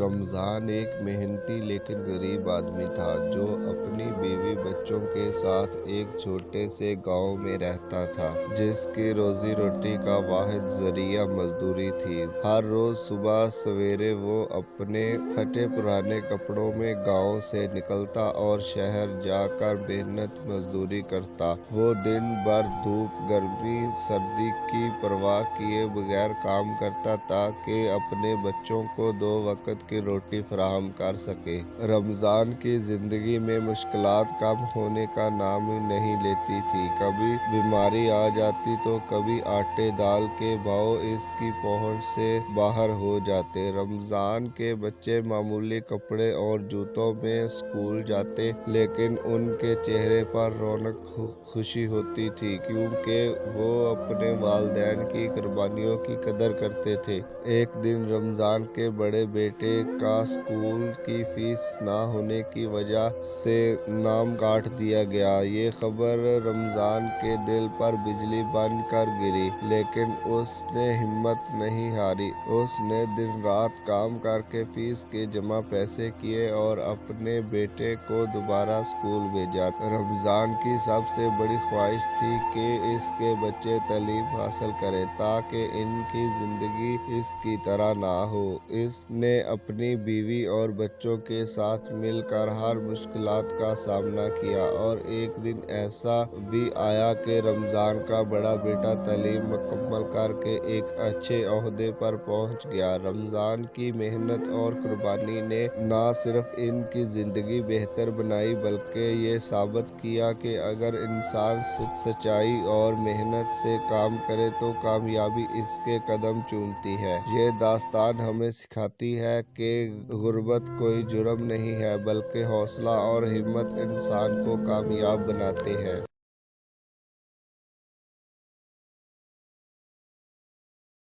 رمضان ایک محنتی لیکن غریب آدمی تھا جو اپنی بیوی بچوں کے ساتھ ایک چھوٹے سے گاؤں میں رہتا تھا جس کی روزی روٹی کا واحد ذریعہ مزدوری تھی۔ ہر روز صبح سویرے وہ اپنے پھٹے پرانے کپڑوں میں گاؤں سے نکلتا اور شہر جا کر محنت مزدوری کرتا۔ وہ دن بھر دھوپ گرمی سردی کی پرواہ کیے بغیر کام کرتا تاکہ اپنے بچوں کو 2 وقت کی روٹی فراہم کر سکے۔ رمضان کی زندگی میں مشکلات کم ہونے کا نام ہی نہیں لیتی تھیں۔ کبھی بیماری آ جاتی تو کبھی آٹے دال کے بھاؤ اس کی پہنچ سے باہر ہو جاتے۔ رمضان کے بچے معمولی کپڑے اور جوتوں میں اسکول جاتے لیکن ان کے چہرے پر رونق خوشی ہوتی تھی کیونکہ وہ اپنے والدین کی قربانیوں کی قدر کرتے تھے۔ ایک دن رمضان کے بڑے بیٹے کا اسکول کی فیس نہ ہونے کی وجہ سے نام کاٹ دیا گیا۔ یہ خبر رمضان کے دل پر بجلی بن کر گری لیکن اس نے ہمت نہیں ہاری۔ اس نے دن رات کام کر کے فیس کے جمع پیسے کیے اور اپنے بیٹے کو دوبارہ اسکول بھیجا۔ رمضان کی سب سے بڑی خواہش تھی کہ اس کے بچے تعلیم حاصل کریں تاکہ ان کی زندگی اس کی طرح نہ ہو۔ اس نے اپنی بیوی اور بچوں کے ساتھ مل کر ہر مشکلات کا سامنا کیا اور ایک دن ایسا بھی آیا کہ رمضان کا بڑا بیٹا تعلیم مکمل کر کے ایک اچھے عہدے پر پہنچ گیا۔ رمضان کی محنت اور قربانی نے نہ صرف ان کی زندگی بہتر بنائی بلکہ یہ ثابت کیا کہ اگر انسان سچائی اور محنت سے کام کرے تو کامیابی اس کے قدم چومتی ہے۔ یہ داستان ہمیں سکھاتی ہے کہ غربت کوئی جرم نہیں ہے بلکہ حوصلہ اور ہمت انسان کو کامیاب بناتے ہیں۔